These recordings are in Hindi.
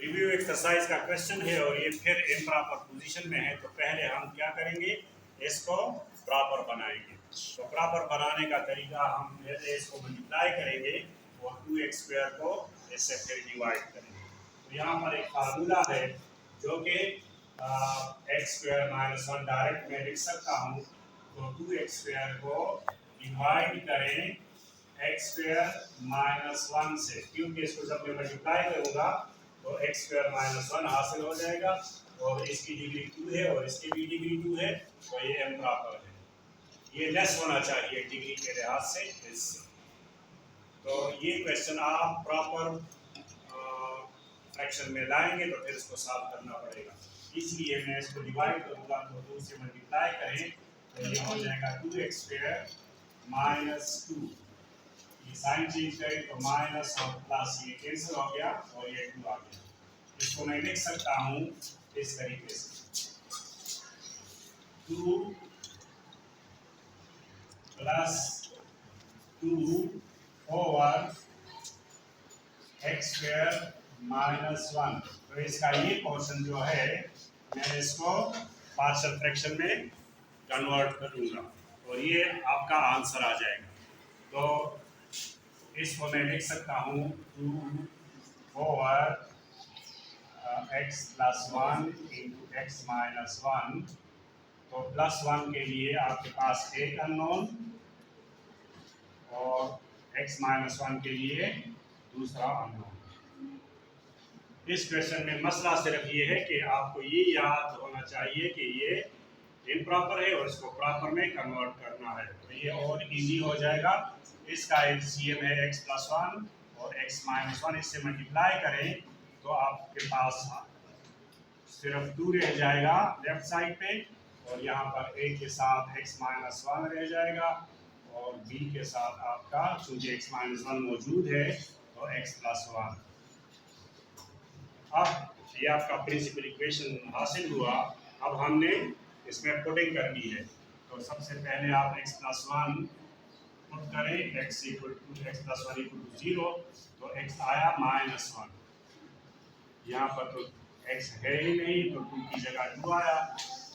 रिव्यू एक्सरसाइज का क्वेश्चन है और ये फिर इम्प्रॉपर पोजीशन में है, तो पहले हम क्या करेंगे, इसको प्रॉपर बनाएंगे। तो प्रॉपर बनाने का तरीका, हम पहले इसको मल्टीप्लाई करेंगे और 2x² को इससे फिर डिवाइड करेंगे। तो यहाँ पर एक फार्मूला है जो कि x² - 1 डायरेक्ट में लिख सकता हूँ। तो 2x² को डिवाइड करें x² - 1 से, क्योंकि इसको जब मैं मल्टीप्लाई करूँगा तो x² - 1 हासिल हो जाएगा और इसकी डिग्री 2 है और इसकी भी डिग्री 2 है, तो ये इम्प्रॉपर है। ये लेस होना चाहिए डिग्री के लिहाज से इससे। तो ये क्वेश्चन आप प्रॉपर फ्रैक्शन में लाएंगे तो फिर इसको सॉल्व करना पड़ेगा। इसलिए मैं इसको डिवाइड करूँगा तो 2 से मल्टीप्लाई करें तो ये हो जाएगा 2x² - 2। ये साइन चेंज करें तो माइनस और प्लस ये कैंसिल हो गया और ये 2 आ गया। इसको मैं लिख सकता हूँ इस तरीके से, 2 + 2 ओवर x² - 1। तो इसका ये पोर्शन जो है मैं इसको पार्शियल फ्रैक्शन में कन्वर्ट करूँगा और ये आपका आंसर आ जाएगा। तो इसको मैं लिख सकता हूँ 2 ओवर x + 1 × x - 1। तो +1 के लिए आपके पास एक अननोन और x - 1 के लिए दूसरा अननोन। इस क्वेश्चन में मसला सिर्फ ये है कि आपको ये याद होना चाहिए कि ये इम्प्रॉपर है और इसको प्रॉपर में कन्वर्ट करना है, तो ये और इजी हो जाएगा। इसका एलसीएम है x + 1 और x - 1, इससे मल्टीप्लाई करें तो आपके पास सिर्फ 2 रह जाएगा लेफ्ट साइड पे और यहाँ पर a के साथ x - 1 रह जाएगा और b के साथ आपका, चूंकि x - 1 मौजूद है तो x + 1। अब ये आपका प्रिंसिपल इक्वेशन हासिल हुआ। अब हमने इसमें पुटिंग करनी है, तो सबसे पहले आप x + 1 पुट करें, x + 1 = 0, तो x आया -1। यहाँ पर तो x है ही नहीं तो 2 की जगह 2 आया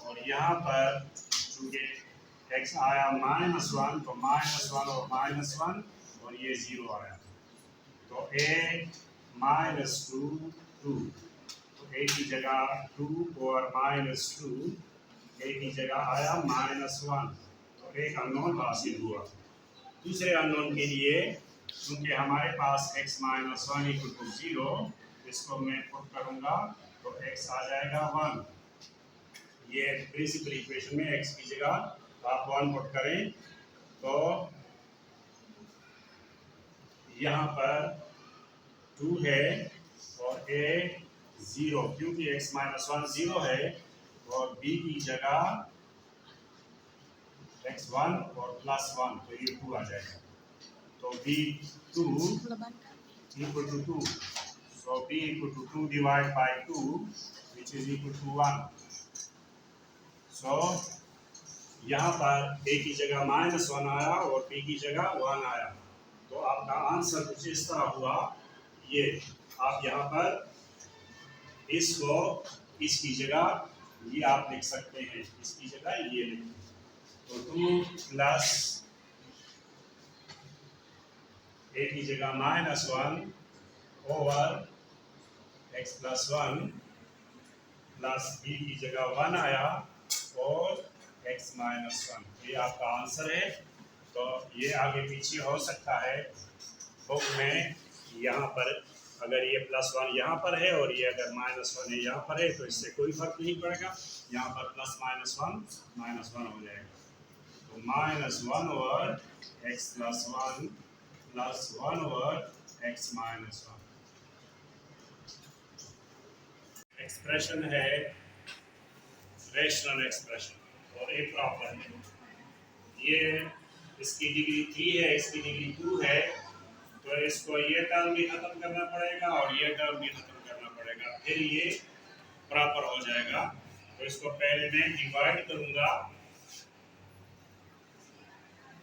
और यहाँ पर चूंकि x आया -1 तो -1 और -1 और ये 0 आया, तो a - 2 तो a की जगह 2 और -2, a की जगह आया -1, तो एक अननोन हासिल हुआ। दूसरे अननोन के लिए क्योंकि हमारे पास x - 1 = 0, इसको मैं पुट करूंगा तो x आ जाएगा 1। ये प्रिंसिपल इक्वेशन में x की जगह आप 1 पुट करें तो यहाँ पर 2 है और a 0, क्योंकि x - 1 0 है और b की जगह x1 और +1, तो ये 2 आ जाएगा। तो b2 = 2, so b = 2 divided by 2 which is equal to 1। so यहाँ पर a की जगह -1 आया और b की जगह 1 आया, तो आपका आंसर कुछ इस तरह हुआ। ये आप यहाँ पर इसको इसकी जगह ये आप लिख सकते हैं, इसकी जगह ये लिखें, तो 2 + a की जगह -1 ओवर x + 1 प्लस b की जगह 1 आया और x - 1, ये आपका आंसर है। तो ये आगे पीछे हो सकता है बुक में, यहाँ पर अगर ये +1 यहाँ पर है और ये अगर -1 यहाँ पर है तो इससे कोई फर्क नहीं पड़ेगा, यहाँ पर +-1 हो जाएगा। तो -1 over x + 1 + 1 over x - 1 expression है, रेशनल एक्सप्रेशन और एक प्रॉपर है। ये इसकी डिग्री 3 है, इसकी डिग्री 2 है, तो इसको ये टर्म भी खत्म करना पड़ेगा और ये टर्म भी खत्म करना पड़ेगा, फिर ये प्रॉपर हो जाएगा। तो इसको पहले मैं डिवाइड करूंगा,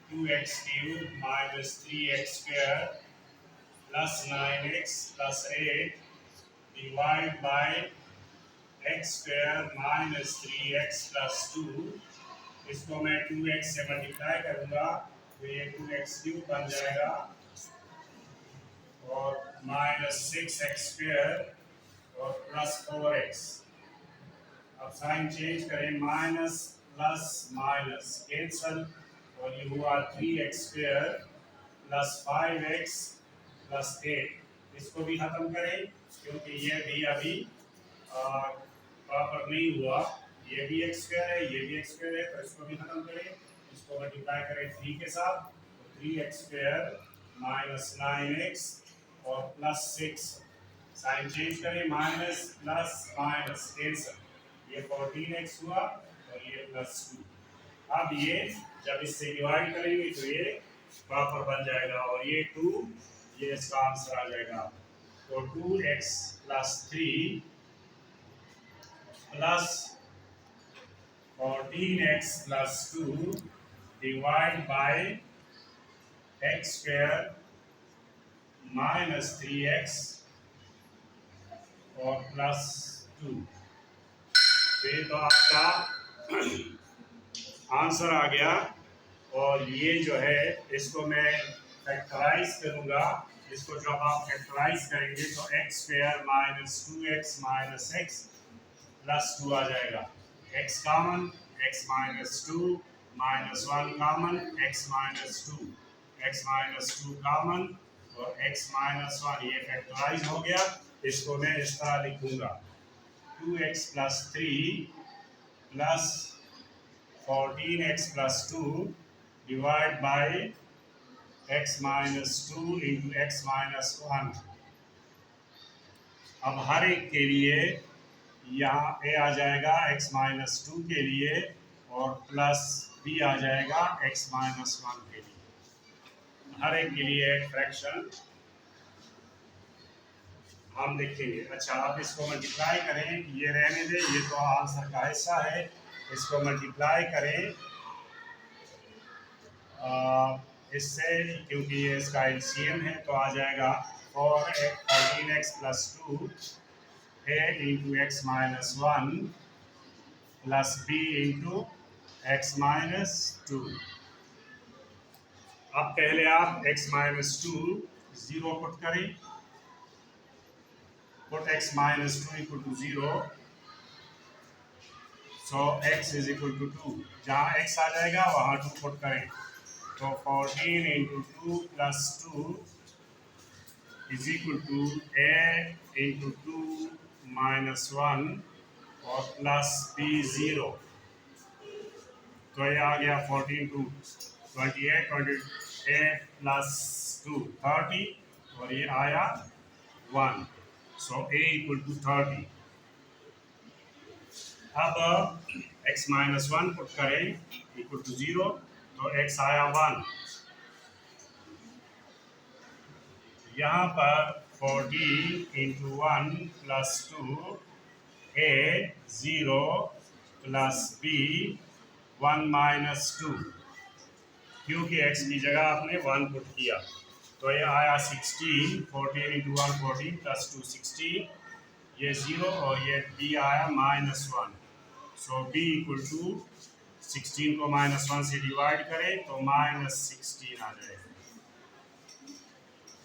2x³ - 3x² + 9x + 8 divide by x square minus 3x plus 2, इसको मैं 2x से मल्टीप्लाई करूंगा तो ये 2x क्यूब बन जाएगा और माइनस 6x स्क्वायर और प्लस 4x। अब साइन चेंज करें, माइनस प्लस माइनस कैंसल और ये हुआ 3x square plus 5x plus 8। इसको भी खत्म करें क्योंकि ये भी अभी प्रॉपर नहीं हुआ, ये भी x स्क्वायर है, ये भी x स्क्वायर है, तो इसको भी खत्म करें। इसको मल्टीप्लाई करें 3 के साथ तो 3x स्क्वायर माइनस 9x और प्लस 6। साइन चेंज करें, माइनस प्लस माइनस कैंसल, ये 14x हुआ और ये प्लस 2। अब ये जब इससे डिवाइड करेंगे तो ये प्रॉपर बन जाएगा और ये 2, ये इसका आंसर आ जाएगा। तो 2x plus 3 plus 14x plus 2 divide by x square minus 3x और प्लस 2। ये तो आपका आंसर आ गया। और ये जो है इसको मैं फैक्टराइज करूंगा। इसको जब आप फैक्टराइज करेंगे तो x square minus 2x minus x plus 2 आ जाएगा। x common, x minus 2 minus 1 common, x minus 2, x minus 2 common और x माइनस 1, ये फैक्टराइज हो गया। इसको मैं इस तरह लिखूंगा 2x plus 3 plus 14x plus 2 divide by x minus 2 into x minus 1। अब हर एक के लिए यहाँ a आ जाएगा x माइनस 2 के लिए और प्लस b आ जाएगा x माइनस 1 के लिए। हर एक के लिए एक फ्रैक्शन हम देखेंगे। अच्छा, आप इसको मल्टीप्लाई करें, ये रहने दें, ये तो आंसर का हिस्सा है। इसको मल्टीप्लाई करें इससे, क्योंकि ये इसका एलसीएम है, तो आ जाएगा 14x plus 2 a into x minus 1 plus b into x minus 2। अब पहले आप x माइनस 2 0 पुट करें, put x minus 2 equal to 0, so x is equal to 2। जहाँ x आ जाएगा वहाँ 2 पुट करें, तो 14 into 2 plus 2 is equal to a into 2 minus 1 और plus b 0। तो ये आ गया 14 2 28, 28 plus 2 30 और ये आया 1, so a equal to 30। अब x माइनस 1 पुट करें इक्वल टू 0, तो x आया 1। यहाँ पर 14 into 1 plus 2 a 0 plus b 1 minus 2, क्योंकि x की जगह आपने 1 पुट किया, तो ये आया 16। 14 इंटू 1 14 प्लस 2 16, ये 0 और ये b आया minus 1, so b equal to 16 को माइनस 1 से डिवाइड करें तो माइनस 16 आ जाएगा।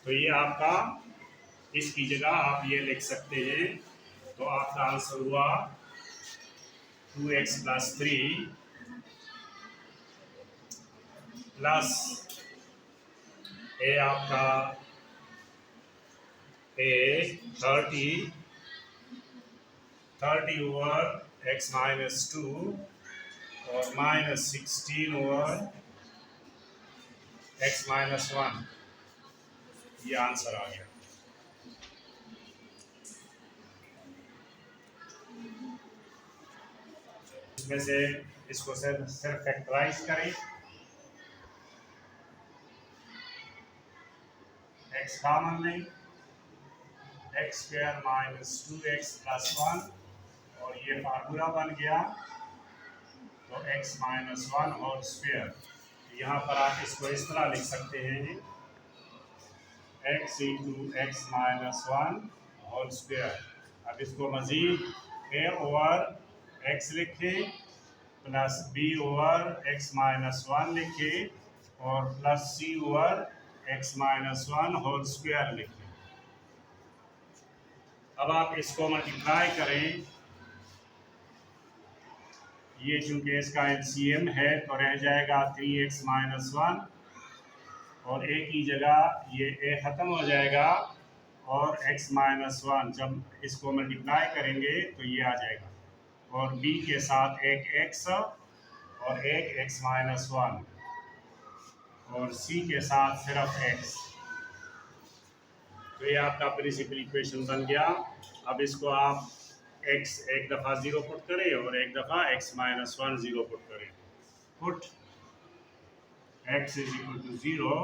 तो ये आपका, इसकी जगह आप ये लिख सकते हैं, तो आपका आंसर हुआ 2x प्लस 3 प्लस ए आपका a 30 ओवर x माइनस 2 और माइनस 16 ओवर x माइनस 1, ये आंसर आ गया। इसमें से इसको सिर्फ फैक्टराइज करें, x कॉमन लें, x square minus 2x plus 1 और ये फार्मूला बन गया, तो x माइनस 1 होल स्क्वायर। यहाँ पर आप इसको इस तरह लिख सकते हैं, x into x minus 1 whole square. अब इसको मज़ीद ए ओवर एक्स लिखें plus b over x minus one लिखें और plus c over x minus one whole square लिखें। अब आप इसको मल्टीप्लाई करें, ये चूंकि इसका एलसीएम है तो रह जाएगा 3x माइनस वन और ए की जगह ये ए ख़त्म हो जाएगा और x माइनस वन जब इसको मल्टीप्लाई करेंगे तो ये आ जाएगा और b के साथ एक x और एक x माइनस वन और c के साथ सिर्फ x। तो ये आपका प्रिंसिपल इक्वेशन बन गया। अब इसको आप x एक दफ़ा ज़ीरो पुट करें और एक दफ़ा x minus one zero put करें। Put x is equal to zero.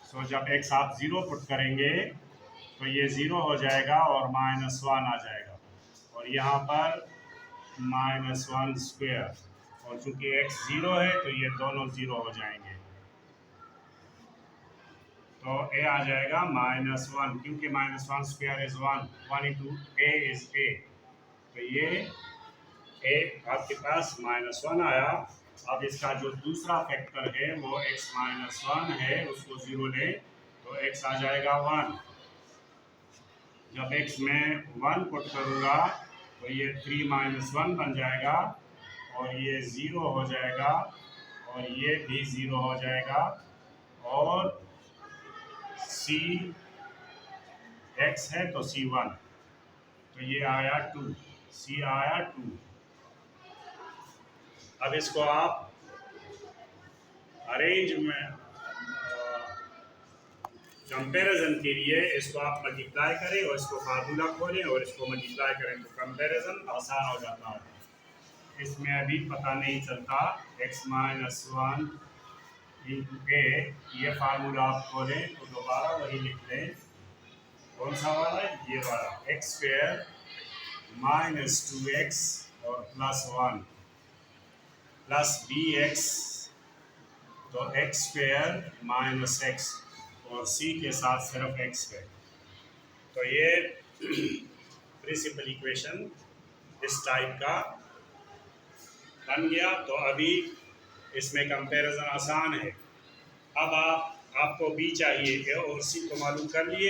So जब x आप ज़ीरो पुट करेंगे तो ये ज़ीरो हो जाएगा और माइनस वन आ जाएगा और यहाँ पर माइनस वन स्क्वायर और चूंकि x ज़ीरो है तो ये दोनों ज़ीरो हो जाएंगे तो a आ जाएगा माइनस वन क्योंकि minus one square is one, one into A is a, तो ये a आपके पास माइनस वन आया। अब इसका जो दूसरा फैक्टर है वो x माइनस वन है, उसको ज़ीरो ले तो x आ जाएगा वन। जब x में वन पुट करूँगा तो ये 3 माइनस वन बन जाएगा और ये ज़ीरो हो जाएगा और ये भी ज़ीरो हो जाएगा और c x है तो c वन, तो ये आया 2, c आया 2। अब इसको आप अरेंज में कंपैरिजन के लिए इसको आप मल्टीप्लाई करें और इसको फार्मूला खोलें और इसको मल्टीप्लाई करें तो कंपैरिजन आसान हो जाता है। इसमें अभी पता नहीं चलता x माइनस वन इंटू ए, ये फार्मूला आप खोलें तो दोबारा वही लिख लें। कौन सा वाला? ये वाला एक्स स्क्वायर माइनस 2x और plus one plus b x, तो एक्स स्क्वायर माइनस एक्स और c के साथ सिर्फ x है। तो ये प्रिंसिपल इक्वेशन इस टाइप का बन गया। तो अभी इसमें कंपैरिजन आसान है। अब आपको b चाहिए है और c को मालूम कर लिए।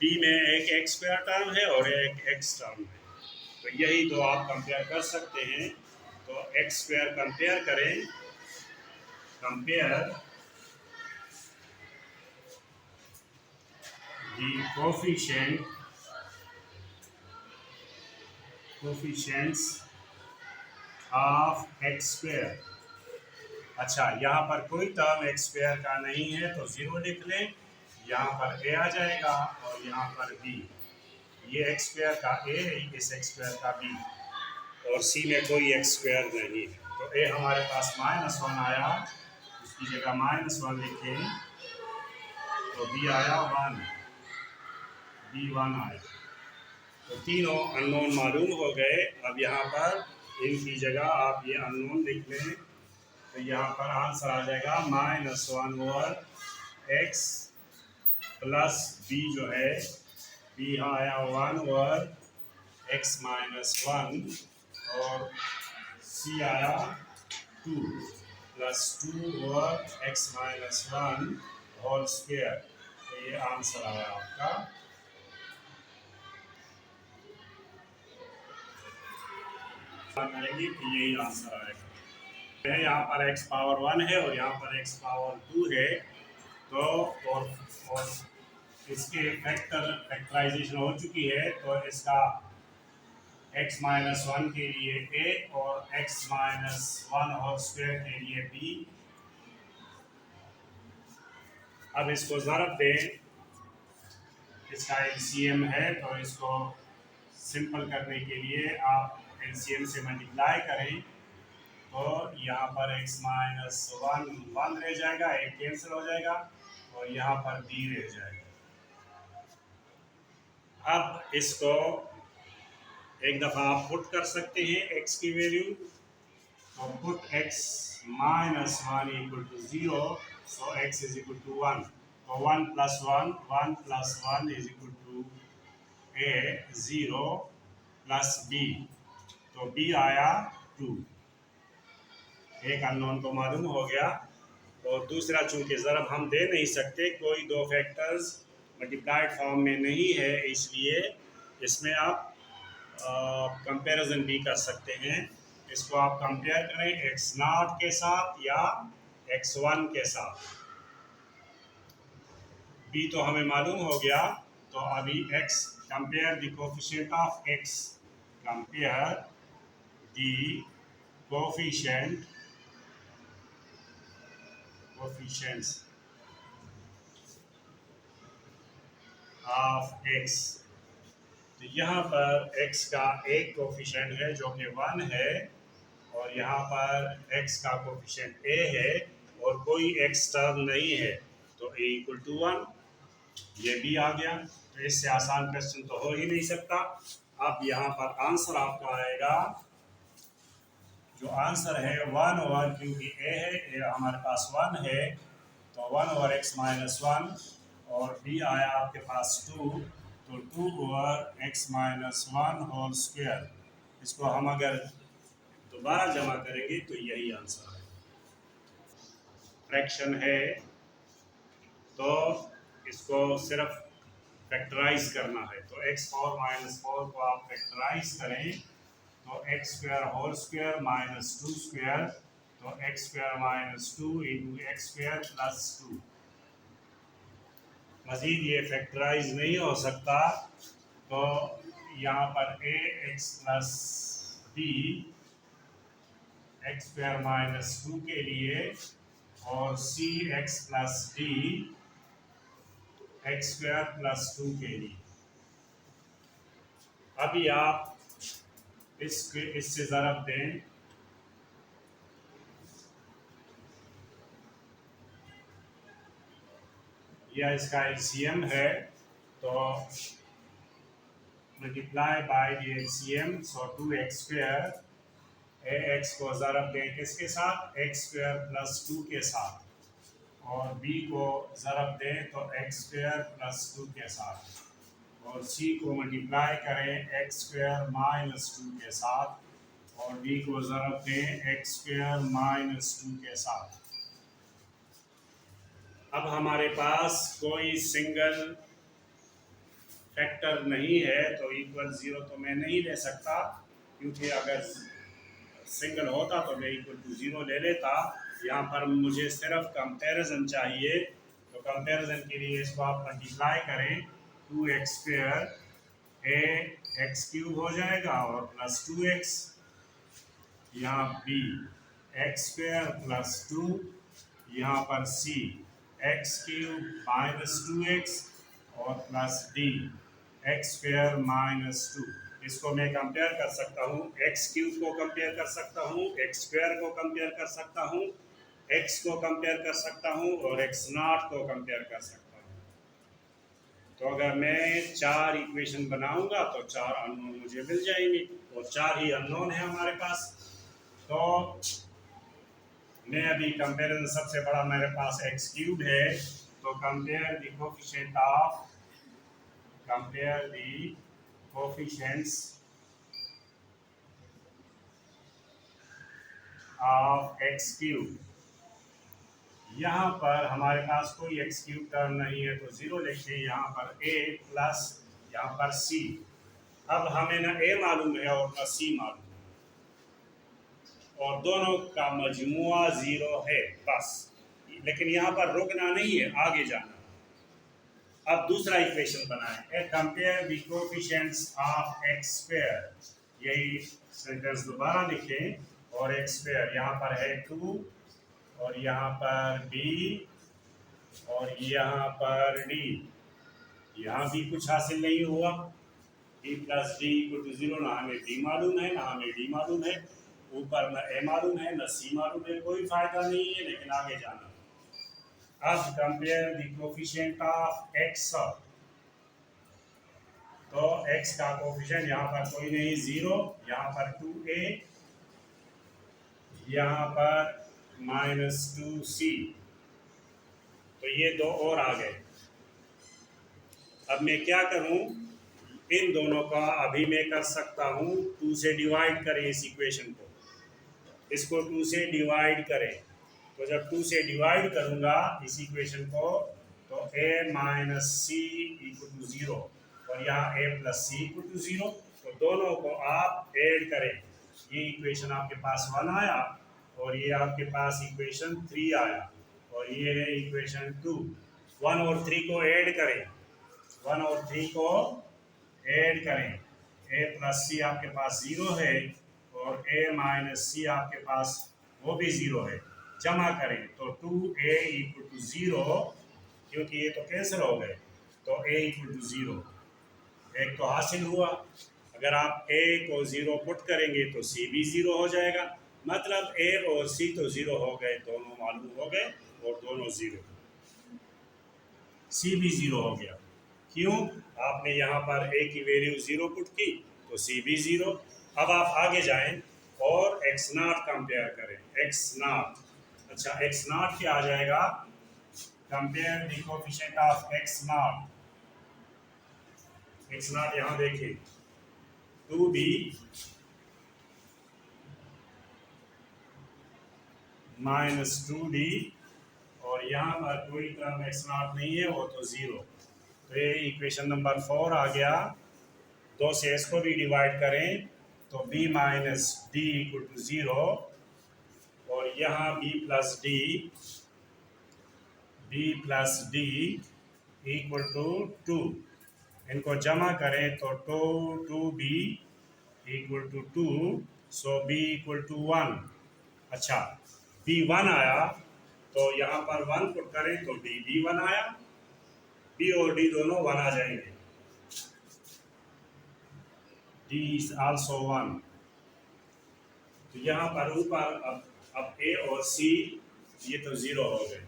b में एक x स्क्वायर टर्म है और एक x टर्म है, तो यही दो आप कंपेयर कर सकते हैं। तो x स्क्वायर कंपेयर करें, compare the coefficients of x square. अच्छा, यहाँ पर कोई टर्म x स्क्वायर का नहीं है तो ज़ीरो लिख लें, यहाँ पर a आ जाएगा और यहाँ पर b। ये x स्क्वायर का a, इस x स्क्वायर का b और c में कोई x स्क्वायर नहीं है। तो a हमारे पास माइनस वन आया, उसकी जगह माइनस वन लिखें तो b आया वन, b वन आया। तो तीनों अननोन मालूम हो गए। अब यहाँ पर इनकी जगह आप ये अननोन लिख लें तो यहाँ पर आंसर आ जाएगा minus one over x plus b जो है बी यहाँ आया one over x minus one और सी आया 2 plus 2 over x minus one whole square. तो ये आंसर आया आपका। करेंगे कि यही आंसर आएगा। यहाँ पर x पावर 1 है और यहाँ पर x पावर 2 है, तो और इसके फैक्टराइजेशन हो चुकी है तो इसका x माइनस वन के लिए a और x minus one whole square के लिए b। अब इसको ज़रब दें, इसका एलसीएम है तो इसको सिंपल करने के लिए आप एलसीएम से मल्टीप्लाई करें तो यहाँ पर x माइनस वन वन रह जाएगा, एक कैंसिल हो जाएगा और यहाँ पर b रह जाएगा। अब इसको एक दफ़ा आप पुट कर सकते हैं x की वैल्यू, तो put x minus one equal to zero, so x is equal to one. तो one plus one is equal to a 0 plus b, तो बी आया 2, एक अननोन को मालूम हो गया। और दूसरा, चूंकि ज़रब हम दे नहीं सकते, कोई दो फैक्टर्स मल्टीप्लाइड फॉर्म में नहीं है, इसलिए इसमें आप कंपैरिजन भी कर सकते हैं। इसको आप कंपेयर करें x0 के साथ या x1 के साथ। b तो हमें मालूम हो गया, तो अभी x, compare the coefficient of x, compare the coefficients of x। तो यहाँ पर x का एक कोफिशिएंट है जो कि 1 है, और यहाँ पर x का कोफिशिएंट a है और कोई x टर्म नहीं है, तो a इक्वल टू 1, ये भी आ गया। तो इससे आसान क्वेश्चन तो हो ही नहीं सकता। अब यहाँ पर आंसर आपका आएगा, जो आंसर है 1 ओवर, क्योंकि a है, a हमारे पास 1 है, तो 1 ओवर x माइनस 1, और b आया आपके पास 2, तो 2 over x minus 1 whole square. इसको हम अगर दोबारा जमा करेंगे तो यही आंसर है। फ्रैक्शन है तो इसको सिर्फ फैक्टराइज करना है, तो x4 माइनस 4 को आप फैक्टराइज करें तो x square whole square minus 2 square, तो x square minus 2 into x square plus 2। मज़ीद ये फैक्टराइज नहीं हो सकता, तो यहाँ पर a x प्लस b एक्स स्क्वायर माइनस 2 के लिए, और c x plus d x square plus 2 के लिए। अभी आप इससे ज़रब दें, यह इसका एलसीएम है, तो multiply by the LCM, so 2x square, A x को ज़रब दें किसके साथ, एक्स स्क्वायर प्लस 2 के साथ, और b को ज़रब दें तो एक्स स्क्वायर प्लस 2 के साथ, और c को मल्टीप्लाई करें एक्स स्क्वायर माइनस 2 के साथ, और d को ज़रब दें एक्स स्क्वायर माइनस 2 के साथ। अब हमारे पास कोई सिंगल फैक्टर नहीं है, तो इक्वल 0 तो मैं नहीं ले सकता, क्योंकि अगर सिंगल होता तो मैं इक्वल टू 0 ले लेता। यहाँ पर मुझे सिर्फ कंपैरिजन चाहिए, तो कंपैरिजन के लिए इसको आप मल्टीप्लाई करें, 2x स्क्वायर ए एक्स क्यूब हो जाएगा और प्लस 2x, यहाँ b एक्स स्क्वायर प्लस 2, यहाँ पर c x cube minus 2x और plus d x square minus 2। इसको मैं कंपेयर कर सकता हूँ, एक्स क्यूब को कंपेयर कर सकता हूँ, एक्स स्क्वायर को कंपेयर कर सकता हूँ, एक्स को कंपेयर कर सकता हूँ, और एक्स नॉट को कंपेयर कर सकता हूँ। तो अगर मैं 4 इक्वेशन बनाऊंगा तो 4 अननोन मुझे मिल जाएंगे, और 4 ही अननोन है हमारे पास। तो मैं अभी कंपेरिजन, सबसे बड़ा मेरे पास एक्स क्यूब है, तो compare the coefficient of, compare the coefficients of x cube. यहाँ पर हमारे पास कोई एक्स क्यूब टर्म नहीं है, तो 0 लिखिए, यहाँ पर a प्लस यहाँ पर c। अब हमें ना a मालूम है और ना c मालूम है, और दोनों का मजमुआ 0 है बस, लेकिन यहाँ पर रुकना नहीं है, आगे जाना। अब दूसरा इक्वेशन बनाएं, compare the coefficients of x square, यही सेंटेंस दोबारा लिखें, और एक्स स्क्वायर यहाँ पर है 2, और यहाँ पर b, और यहाँ पर d, यहाँ भी कुछ हासिल नहीं हुआ, b plus d equal to 0, ना हमें b मालूम है ना हमें d मालूम है, ऊपर न a मालूम है न c मालूम है, कोई फायदा नहीं है, लेकिन आगे जाना। अब compare the coefficient of x, तो x का कोफिशिएंट यहाँ पर कोई नहीं, 0, यहाँ पर 2a, यहाँ पर माइनस 2c, तो ये दो और आ गए। अब मैं क्या करूं, इन दोनों का अभी मैं कर सकता हूँ 2 से डिवाइड करें इस इक्वेशन को, इसको 2 से डिवाइड करें। तो जब 2 से डिवाइड करूँगा इस इक्वेशन को तो a minus c equal to 0 और यहाँ a plus c equal to 0। तो दोनों को आप ऐड करें, ये इक्वेशन आपके पास 1 आया और ये आपके पास इक्वेशन 3 आया और ये है इक्वेशन 2। 1 और 3 को ऐड करें, 1 और 3 को ऐड करें, a प्लस सी आपके पास 0 है और a माइनस सी आपके पास वो भी 0 है। जमा करें तो 2a इक्वल टू 0, क्योंकि ये तो कैंसिल हो गए तो a इक्वल टू 0 एक तो हासिल हुआ। अगर आप a को 0 पुट करेंगे तो c भी 0 हो जाएगा, मतलब a और c तो 0 हो गए, दोनों मालूम हो गए और दोनों 0, c भी 0 हो गया। क्यों? आपने यहाँ पर a की वैल्यू 0 पुट की तो c भी 0। अब आप आगे जाएं और x नॉट कंपेयर करें, x नॉट। अच्छा, x नॉट क्या आ जाएगा? Compare the coefficient of x not. x not यहाँ देखिए 2b माइनस 2d और यहाँ पर कोई टर्म x नॉट नहीं है, वो तो 0। तो ये इक्वेशन नंबर 4 आ गया। 2 से इसको भी डिवाइड करें तो b minus d equal to 0 और यहाँ b plus d equal to 2। इनको जमा करें तो 2b equal to 2, so b equal to 1। अच्छा, b 1 आया तो यहाँ पर 1 पुट करें तो d भी 1 आया, b और d दोनों 1 आ जाएंगे, d इज आल्सो 1। तो यहाँ पर ऊपर अब a और c ये तो 0 हो गए,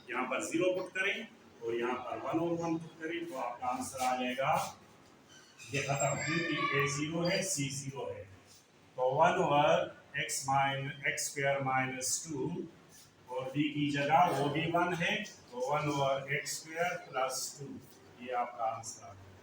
यहाँ पर 0 पुट करें और यहाँ पर 1 और 1 पुट करें तो आपका आंसर आ जाएगा, ये खत्म, क्योंकि a 0 है c 0 है। तो 1 ओवर x स्क्वायर माइनस 2 और b की जगह वो भी 1 है तो 1 ओवर x स्क्वायर प्लस 2, ये आपका आंसर आ गया।